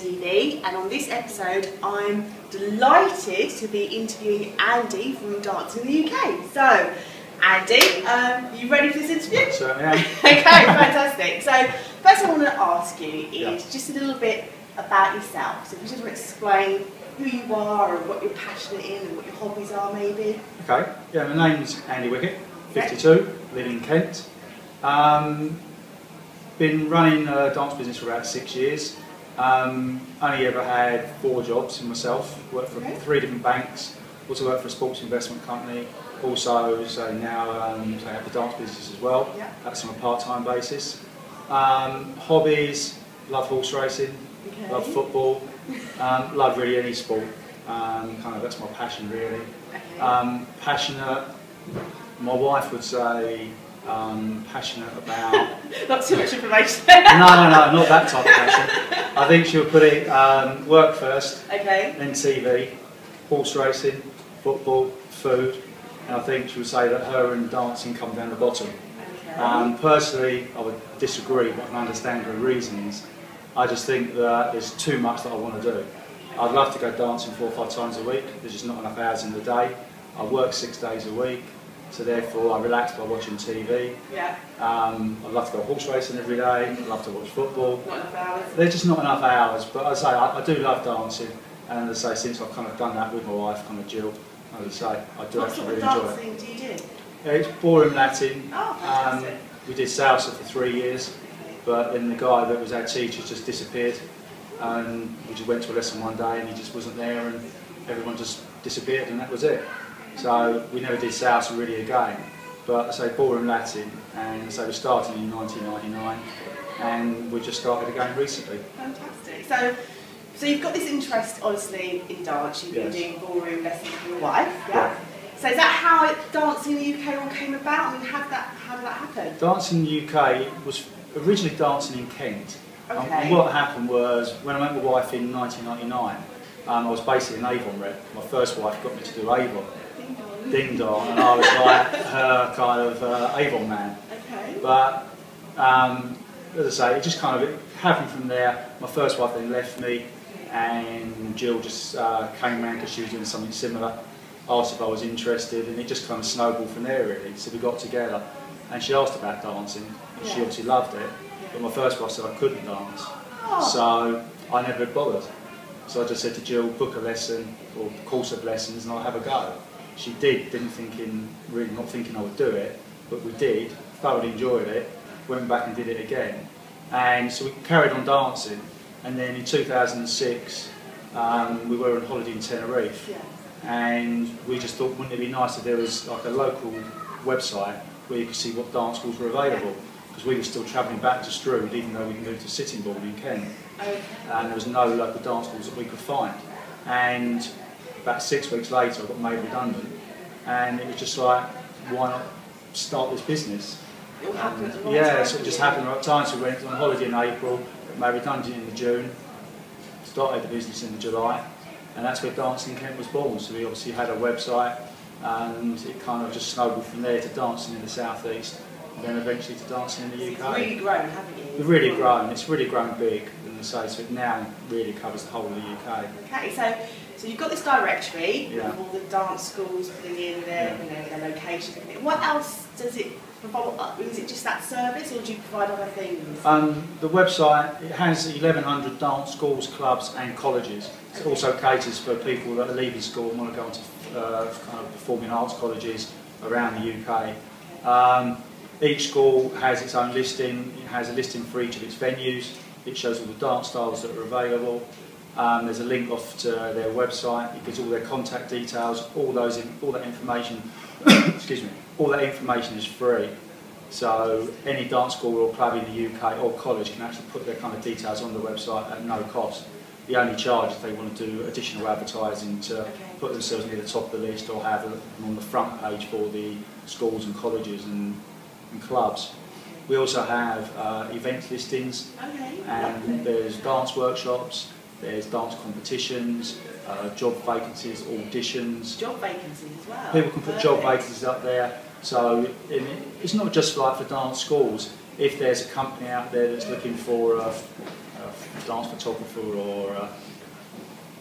TV, and on this episode I'm delighted to be interviewing Andy from Dance in the UK. So, Andy, you ready for this interview? Certainly am. Okay, fantastic. So, first I want to ask you is just a little bit about yourself. So if you just want to explain who you are and what you're passionate in and what your hobbies are maybe. Okay, yeah, my name's Andy Wickett, 52, live in Kent. Been running a dance business for about 6 years. Only ever had 4 jobs in myself. Worked for 3 different banks. Also worked for a sports investment company. Also, so now I have the dance business as well. Yeah. That's on a part-time basis. Hobbies: love horse racing, love football, love really any sport. Kind of that's my passion really. Okay. Passionate. My wife would say. Passionate about... Not too much information. No, not that type of passion. I think she'll put it work first, okay. Then TV, horse racing, football, food, and I think she would say that her and dancing come down the bottom. Okay. Personally, I would disagree, but I can understand her reasons. I just think that there's too much that I want to do. I'd love to go dancing 4 or 5 times a week. There's just not enough hours in the day. I work 6 days a week. So therefore I relax by watching TV. Yeah. I'd love to go horse racing every day, I'd love to watch football. Not enough hours? There's just not enough hours, but as I say, I do love dancing, and as I say, since I've kind of done that with my wife, kind of Jill, as I say, I do actually really enjoy it. What sort of dancing do you do? It's ballroom Latin. Oh, fantastic. We did salsa for 3 years, but then the guy that was our teacher just disappeared, and we just went to a lesson one day and he just wasn't there, and everyone just disappeared, and that was it. So we never did salsa really again, but I say ballroom Latin, and so we started in 1999, and we just started again recently. Fantastic. So you've got this interest, obviously, in dance. You've been doing ballroom lessons with your wife, yeah? So is that how Dance in the UK all came about? I mean, how did that happen? Dance in the UK was originally dancing in Kent. Okay. And what happened was, when I met my wife in 1999, I was basically an Avon rep. My first wife got me to do Avon. Ding dong, and I was like her kind of Avon man. Okay. But as I say, it just kind of happened from there. My first wife then left me, and Jill just came around because she was doing something similar. Asked if I was interested, and it just kind of snowballed from there really. So we got together, and she asked about dancing. And she obviously loved it, but my first wife said I couldn't dance, so I never bothered. So I just said to Jill, book a lesson or course of lessons, and I'll have a go. She did, really not thinking I would do it, but we did, thoroughly enjoyed it, went back and did it again. And so we carried on dancing, and then in 2006 we were on holiday in Tenerife, and we just thought, wouldn't it be nice if there was like a local website where you could see what dance schools were available, because we were still travelling back to Strood, even though we moved to Sittingbourne in Kent, and there was no local dance schools that we could find. And about 6 weeks later I got made redundant, and it was just like, why not start this business? It all happened at the right time. So it just happened at the right time. So we went on holiday in April, got made redundant in June, started the business in July, and that's where Dance in Kent was born. So we obviously had a website, and it kind of just snowballed from there to dancing in the South East, and then eventually to dancing in the UK. It's really grown, haven't you? We've really grown, it's really grown big, and so it now really covers the whole of the UK. Okay, so you've got this directory with Yeah. all the dance schools putting in their, their locations. What else does it provide? Is it just that service, or do you provide other things? The website, it has 1,100 dance schools, clubs and colleges. It also caters for people that are leaving school and want to go into kind of performing arts colleges around the UK. Each school has its own listing. It has a listing for each of its venues. It shows all the dance styles that are available. There's a link off to their website. It gives all their contact details. All that information. Excuse me. All that information is free. So any dance school or club in the UK or college can actually put their kind of details on the website at no cost. The only charge if they want to do additional advertising to put themselves near the top of the list, or have them on the front page for the schools and colleges and clubs. We also have event listings, and there's dance workshops, there's dance competitions, job vacancies, auditions. Job vacancies as well. People can put job vacancies up there. So it's not just like for dance schools. If there's a company out there that's looking for a dance photographer or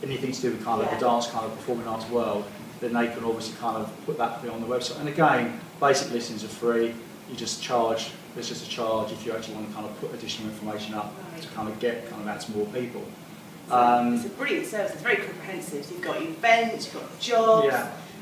anything to do with kind of the dance kind of performing arts world, then they can obviously kind of put that on the website. And again, basic listings are free. You just charge. There's just a charge if you actually want to kind of put additional information up to kind of get kind of out to more people. It's a brilliant service. It's very comprehensive. So you've got events, you've got jobs,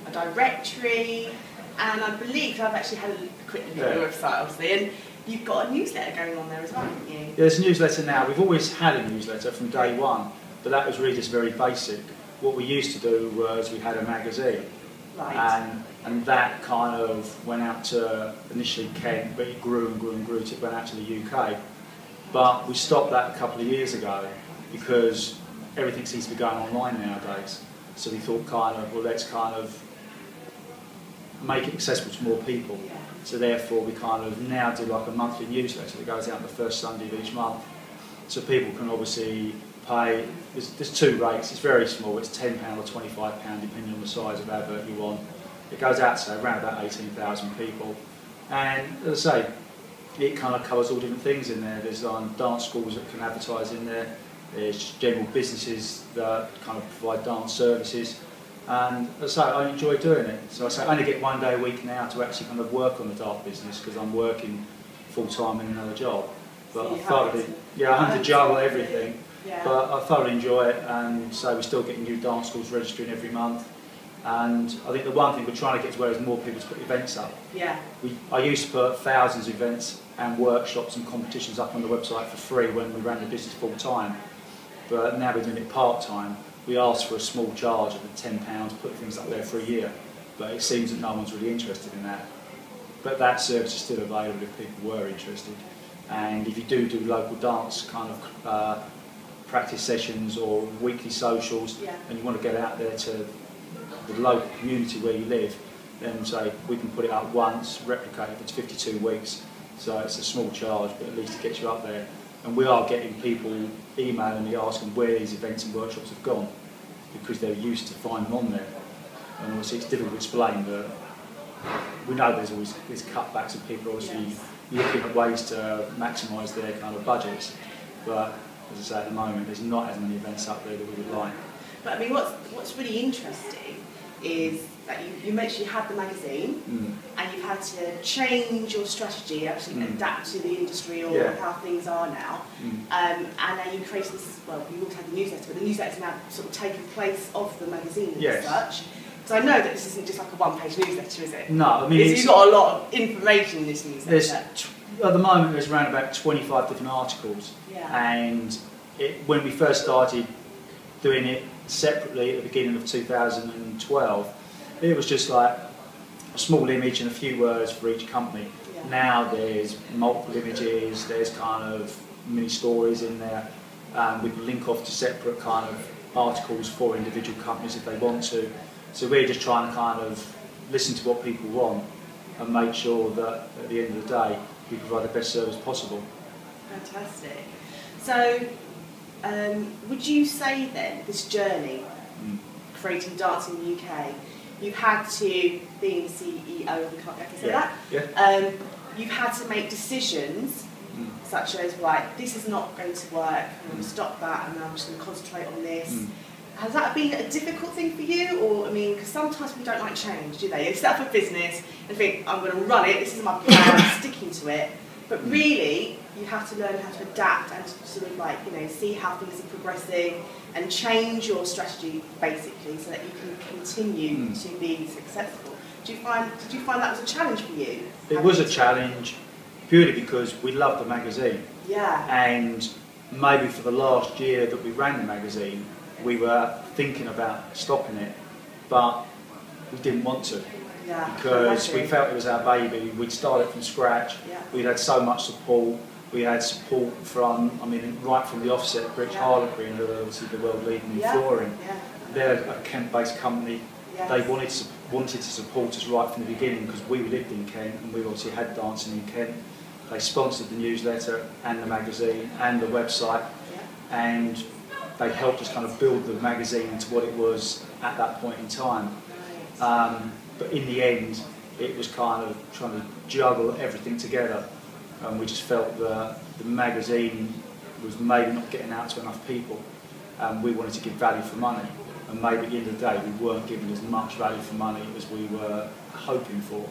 a directory, and I believe I've actually had a quick look at your website, obviously, and you've got a newsletter going on there as well, haven't you? Yeah, there's a newsletter now. We've always had a newsletter from day one, but that was really just very basic. What we used to do was we had a magazine, and that kind of went out to initially Kent, but it grew and grew and grew till it went out to the UK. But we stopped that a couple of years ago because everything seems to be going online nowadays. So we thought kind of, well, let's kind of make it accessible to more people. So therefore we kind of now do like a monthly newsletter that goes out on the first Sunday of each month. So people can obviously pay, there's two rates, it's very small, it's £10 or £25 depending on the size of advert you want. It goes out to around about 18,000 people. And as I say, it kind of covers all different things in there. There's dance schools that can advertise in there. There's general businesses that kind of provide dance services. And as I say, I enjoy doing it. So I say I only get 1 day a week now to actually kind of work on the dance business because I'm working full time in another job. But So I thoroughly, I have to juggle everything. But I thoroughly enjoy it, and so we're still getting new dance schools registering every month. And I think the one thing we're trying to get as well is more people to put events up. I used to put thousands of events and workshops and competitions up on the website for free when we ran the business full time. But now we're doing it part time. We asked for a small charge of £10, put things up there for a year. But it seems that no one's really interested in that. But that service is still available if people were interested. And if you do local dance kind of practice sessions or weekly socials, and you want to get out there to the local community where you live, then say we can put it up once, replicate it for 52 weeks. So it's a small charge, but at least it gets you up there. And we are getting people emailing me asking where these events and workshops have gone, because they're used to find them on there. And obviously it's difficult to explain, but we know there's always cutbacks and people are obviously looking at ways to maximise their kind of budgets. But as I say, at the moment there's not as many events up there that we would like. But I mean, what's really interesting is that you mentioned you had the magazine and you've had to change your strategy, actually adapt to the industry or how things are now. And now you created this, well, you also had the newsletter, but the newsletter's now sort of taken place of the magazine as such. So I know that this isn't just like a one-page newsletter, is it? No, I mean, you've got a lot of information in this newsletter. At the moment there's around about 25 different articles, and when we first started doing it separately at the beginning of 2012, it was just like a small image and a few words for each company. Now there's multiple images, there's kind of mini stories in there, we can link off to separate kind of articles for individual companies if they want to. So we're just trying to kind of listen to what people want and make sure that at the end of the day we provide the best service possible. Fantastic. So would you say then this journey creating dance in the UK, you've had to, being the CEO of the company, I can say that, you've had to make decisions such as, right, this is not going to work, I'm going to stop that and I'm just going to concentrate on this. Has that been a difficult thing for you? Or, I mean, because sometimes people don't like change, do they? You set up a business and think, I'm going to run it, this is my plan, I'm sticking to it. But really, you have to learn how to adapt and sort of like, you know, see how things are progressing and change your strategy basically so that you can continue to be successful. Did you find that was a challenge for you? It was a challenge purely because we loved the magazine. And maybe for the last year that we ran the magazine, we were thinking about stopping it, but we didn't want to. Because we felt it was our baby. We'd started from scratch. We'd had so much support. We had support from, I mean, right from the offset, British Harlequin, who are obviously the world leading in flooring. They're a Kent-based company. They wanted to support us right from the beginning because we lived in Kent and we obviously had dancing in Kent. They sponsored the newsletter and the magazine and the website, and they helped us kind of build the magazine into what it was at that point in time. But in the end, it was kind of trying to juggle everything together, and we just felt that the magazine was maybe not getting out to enough people. We wanted to give value for money, and maybe at the end of the day we weren't giving as much value for money as we were hoping for.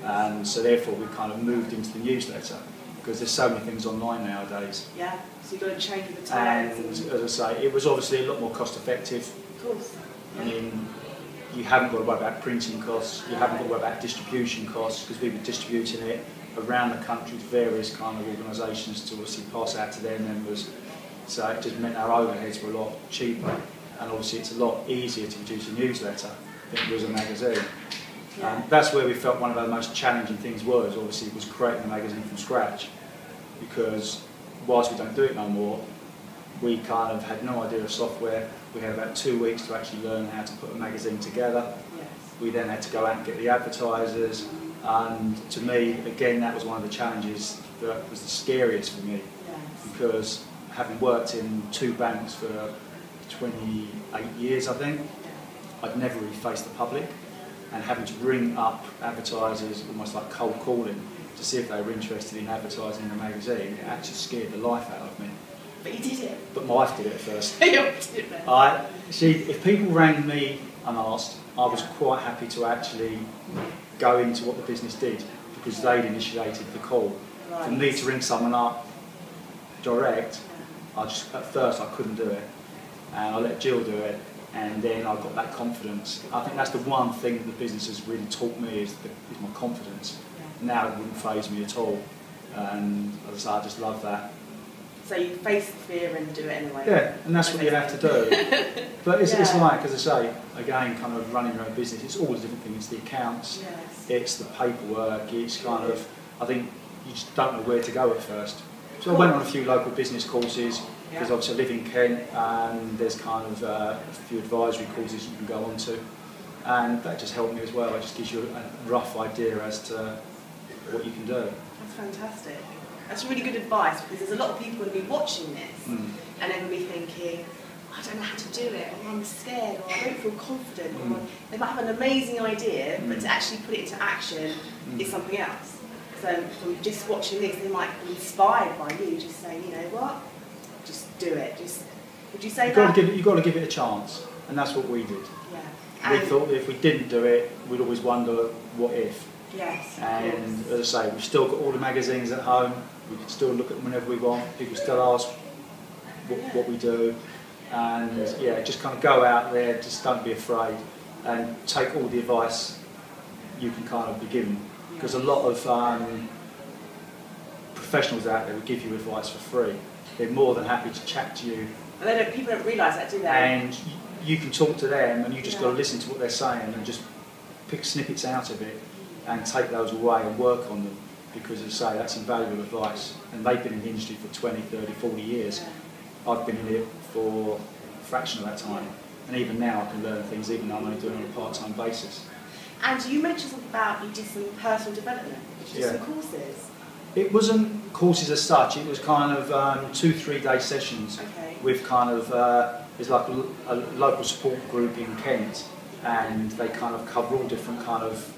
And so therefore we kind of moved into the newsletter, because there's so many things online nowadays. Yeah, so you've got to change with the times. And as I say, it was obviously a lot more cost effective. Of course. Yeah. I mean, you haven't got to worry about printing costs, you haven't got to worry about distribution costs, because we were distributing it around the country to various kind of organisations to obviously pass out to their members. So it just meant our overheads were a lot cheaper, and obviously it's a lot easier to produce a newsletter than it was a magazine. Yeah. That's where we felt one of our most challenging things was creating a magazine from scratch, because whilst we don't do it no more, we kind of had no idea of software. We had about 2 weeks to actually learn how to put a magazine together. Yes. We then had to go out and get the advertisers, and to me, again, that was one of the challenges that was the scariest for me, Yes. because having worked in 2 banks for 28 years, I think, I'd never really faced the public, and having to ring up advertisers, almost like cold calling, to see if they were interested in advertising in a magazine, it actually scared the life out of me. But you did it. But my wife did it first. You did it then. See, if people rang me unasked, I was quite happy to actually go into what the business did, because they'd initiated the call. Right. For me to ring someone up direct, at first I couldn't do it, and I let Jill do it, and then I got that confidence. I think that's the one thing that the business has really taught me is my confidence. Now it wouldn't faze me at all, and as I say, I just love that. So you face the fear and do it anyway. Yeah, and that's what you have to do. But it's like, as I say, again, kind of running your own business, it's all the different things. It's the accounts, it's the paperwork, it's kind of, I think you just don't know where to go at first. So I went on a few local business courses, because obviously I live in Kent, and there's kind of a few advisory courses you can go on to, and that just helped me as well. It just gives you a rough idea as to what you can do. That's fantastic. That's really good advice, because there's a lot of people going to be watching this and they're going to be thinking, I don't know how to do it, or I'm scared, or I don't feel confident, or they might have an amazing idea, but to actually put it into action is something else. So from just watching this, they might be inspired by you, just saying, you know what, just do it. Would you say You've got to give it a chance, and that's what we did. Yeah. We thought that if we didn't do it, we'd always wonder, what if? Yes. And as I say, we've still got all the magazines at home. We can still look at them whenever we want. People still ask what we do, and just kind of go out there. Just don't be afraid, and take all the advice you can kind of be given. Because a lot of professionals out there will give you advice for free. They're more than happy to chat to you. And people don't realise that, do they? And you can talk to them, and you just got to listen to what they're saying and just pick snippets out of it and take those away and work on them. Because, as I say, that's invaluable advice. And they've been in the industry for 20, 30, 40 years. I've been in it for a fraction of that time. And even now I can learn things, even though I'm only doing it on a part-time basis. And you mentioned something about you did some personal development, you did some courses. It wasn't courses as such, it was kind of 2-3 day sessions with kind of, there's like a local support group in Kent, and they kind of cover all different kind of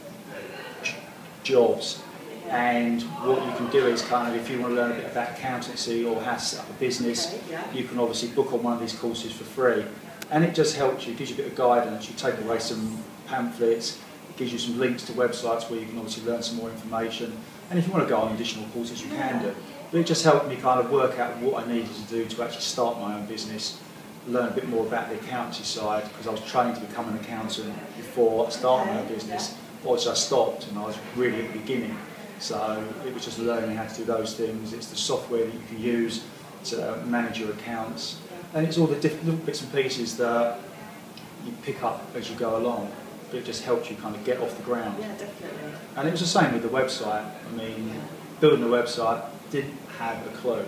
jobs. And what you can do is kind of, if you want to learn a bit about accountancy or how to set up a business, you can obviously book on one of these courses for free. And it just helps you, gives you a bit of guidance, you take away some pamphlets, it gives you some links to websites where you can obviously learn some more information. And if you want to go on additional courses, you can do. But it just helped me kind of work out what I needed to do to actually start my own business, learn a bit more about the accountancy side, because I was trained to become an accountant before I started my own business. Obviously I stopped and I was really at the beginning. So it was just learning how to do those things. It's the software that you can use to manage your accounts. And it's all the different little bits and pieces that you pick up as you go along. But it just helps you kind of get off the ground. Yeah, definitely. And it was the same with the website. I mean, building a website, didn't have a clue.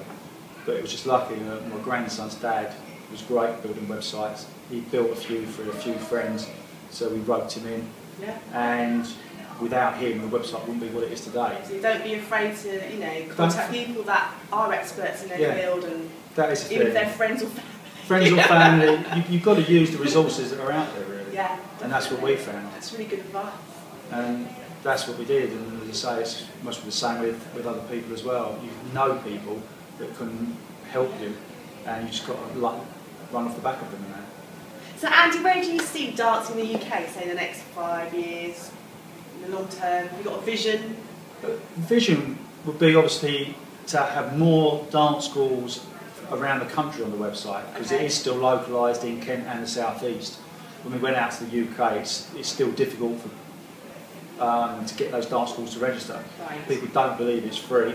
But it was just lucky that my grandson's dad was great at building websites. He built a few for a few friends, so we roped him in. Yeah. And without him, the website wouldn't be what it is today. So don't be afraid to, contact people that are experts in their field, and that is even if they're friends or family. Friends or family, you've got to use the resources that are out there, really. Yeah. And that's what we found. That's really good advice. And that's what we did. And as I say, it's must be the same with other people as well. You know people that can help you, and you just got to like run off the back of them. And that. So Andy, where do you see dance in the UK, say the next 5 years, in the long term? Have you got a vision? Vision would be obviously to have more dance schools around the country on the website, because it is still localised in Kent and the South East. When we went out to the UK, it's still difficult for, to get those dance schools to register. Right. People don't believe it's free.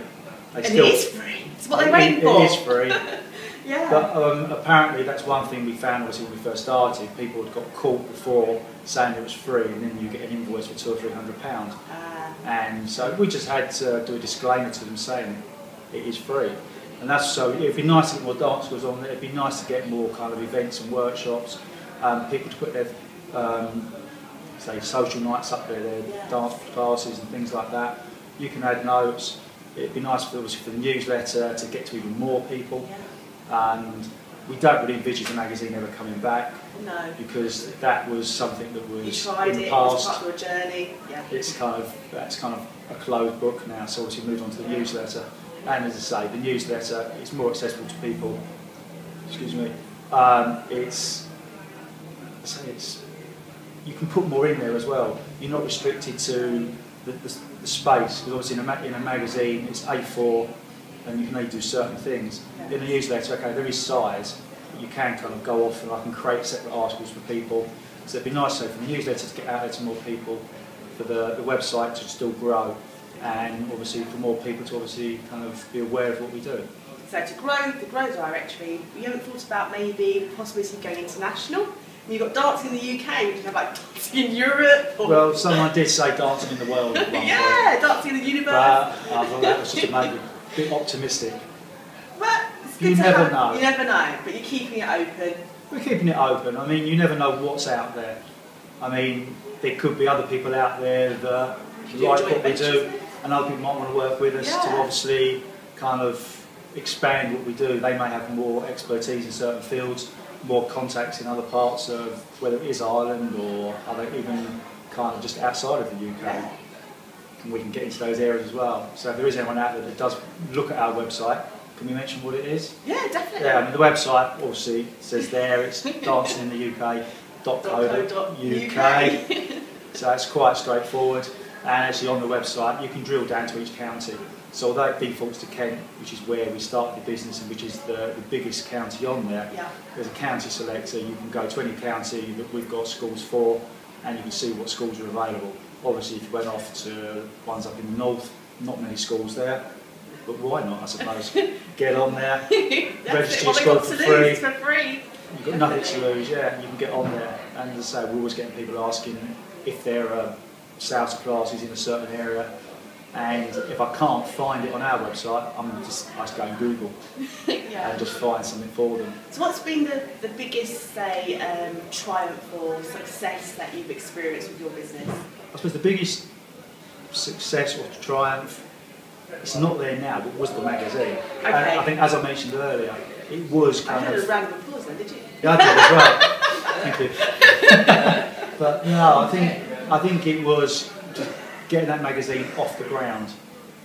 It is free. It's what they rate for. It is free. Yeah. But apparently that's one thing we found obviously when we first started. People had got caught before saying it was free, and then you get an invoice for £200 or £300. And so we just had to do a disclaimer to them saying it is free. And that's so it'd be nice to get more dance schools on there. It'd be nice to get more kind of events and workshops. People to put their say social nights up there, their dance classes and things like that. You can add notes. It'd be nice for the newsletter to get to even more people. And we don't really envisage the magazine ever coming back. No. Because that was something that was you tried in the it, past. It was part of your journey. Yeah. That's kind of a closed book now. So obviously moved on to the newsletter. And as I say, the newsletter is more accessible to people. Excuse me. It's you can put more in there as well. You're not restricted to the space, because obviously in a magazine it's A4 and you can only do certain things. Yeah. In a newsletter, okay, there is size, but you can kind of go off and I can create separate articles for people. So it'd be nice for the newsletter to get out there to more people, for the website to still grow, and obviously for more people to obviously kind of be aware of what we do. So to grow the Grow directory, you haven't thought about maybe the possibility of going international? You've got dancing in the UK, you can have like dancing in Europe. Or... Well, someone did say dancing in the world at one point. Dancing in the universe. But I thought that was just maybe a bit optimistic. But it's good you to never know. You never know, but you're keeping it open. We're keeping it open. I mean, you never know what's out there. I mean, there could be other people out there that like what we do, and other people might want to work with us to obviously kind of expand what we do. They may have more expertise in certain fields, more contacts in other parts of, whether it is Ireland or other, even kind of just outside of the UK. And we can get into those areas as well. So if there is anyone out there that does look at our website, can we mention what it is? Yeah, definitely. Yeah, I mean the website obviously says there, it's dancingintheuk.co.uk. So it's quite straightforward. And actually on the website you can drill down to each county. So although it defaults to Kent, which is where we started the business and which is the biggest county on there, there's a county selector. You can go to any county that we've got schools for, and you can see what schools are available. Obviously if you went off to ones up in the north, not many schools there, but why not, I suppose. Get on there, register your school for free. You've got nothing to lose, you can get on there. And as I say, we're always getting people asking if there are salsa classes in a certain area. And if I can't find it on our website, I just go and Google and just find something for them. So what's been the biggest, say, triumph or success that you've experienced with your business? I suppose the biggest success or triumph, it's not there now, but it was the magazine. Okay. And I think, as I mentioned earlier, it was kind of... I had a round of applause then, did you? Yeah, I did as well. Thank you. But no, I think it was just getting that magazine off the ground.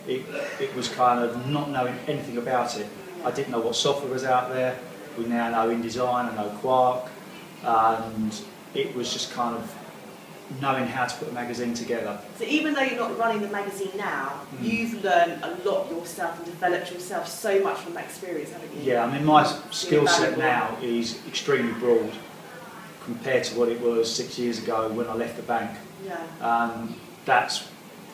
It was kind of not knowing anything about it. I didn't know what software was out there. We now know InDesign, I know Quark, and it was just kind of knowing how to put a magazine together. So even though you're not running the magazine now, you've learned a lot yourself and developed yourself so much from that experience, haven't you? Yeah, I mean my skill set now is extremely broad compared to what it was 6 years ago when I left the bank. Yeah. That's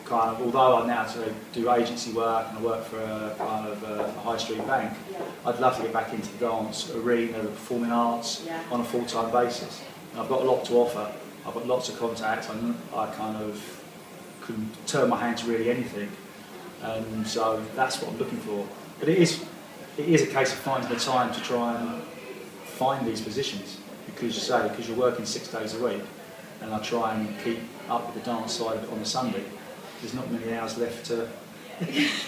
kind of, although I now do agency work and I work for a kind of a high street bank, I'd love to get back into the dance arena, the performing arts on a full-time basis. And I've got a lot to offer. I've got lots of contacts. I kind of can turn my hand to really anything, and so that's what I'm looking for. But it is a case of finding the time to try and find these positions, because you're working 6 days a week, and I try and keep up with the dance side of it on a Sunday. There's not many hours left to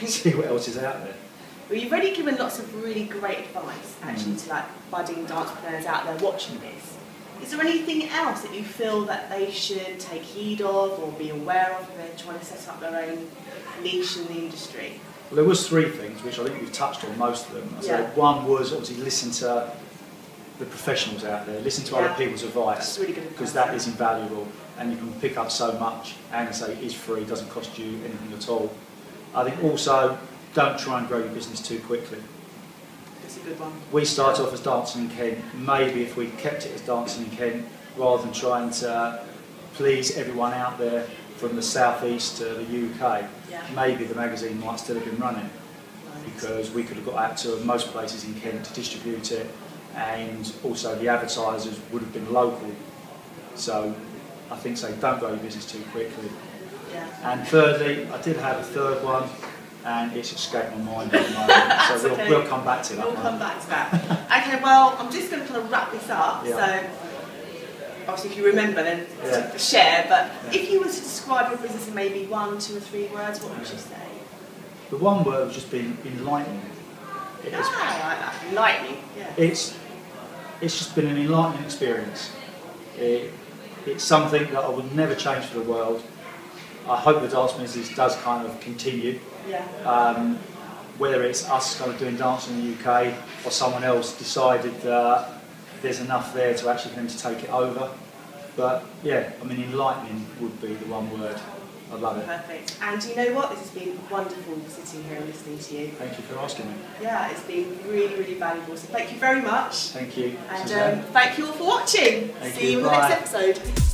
see what else is out there. Well, you've already given lots of really great advice, actually, to like budding dancepreneurs out there watching this. Is there anything else that you feel that they should take heed of or be aware of when they're trying to set up their own niche in the industry? Well, there was 3 things, which I think we've touched on most of them. So one was obviously listen to the professionals out there, listen to other people's advice, really good because that is invaluable, and you can pick up so much. And I say it is free, doesn't cost you anything at all. I think also don't try and grow your business too quickly. That's a good one. We started off as Dancing in Kent. Maybe if we kept it as Dancing in Kent, rather than trying to please everyone out there from the southeast to the UK, maybe the magazine might still have been running, because we could have got out to most places in Kent to distribute it, and also the advertisers would have been local. So I think don't grow your business too quickly. And thirdly, I did have a third one, and it's escaped my mind at the moment, so we'll come back to that. We'll come back to that. Okay, well, I'm just going to kind of wrap this up. So obviously if you remember then share, but if you were to describe your business in maybe 1, 2 or 3 words, what would you say? The one word would just be enlightening. I like that. Enlightening, It's just been an enlightening experience. It's something that I would never change for the world. I hope the dance business does kind of continue. Whether it's us kind of doing dance in the UK or someone else decided that there's enough there to actually for them to take it over. But I mean, enlightening would be the one word. I love it. Perfect. And you know what? This has been wonderful sitting here and listening to you. Thank you for asking me. Yeah, it's been really, really valuable. So thank you very much. Thank you. And thank you all for watching. See you in the next episode.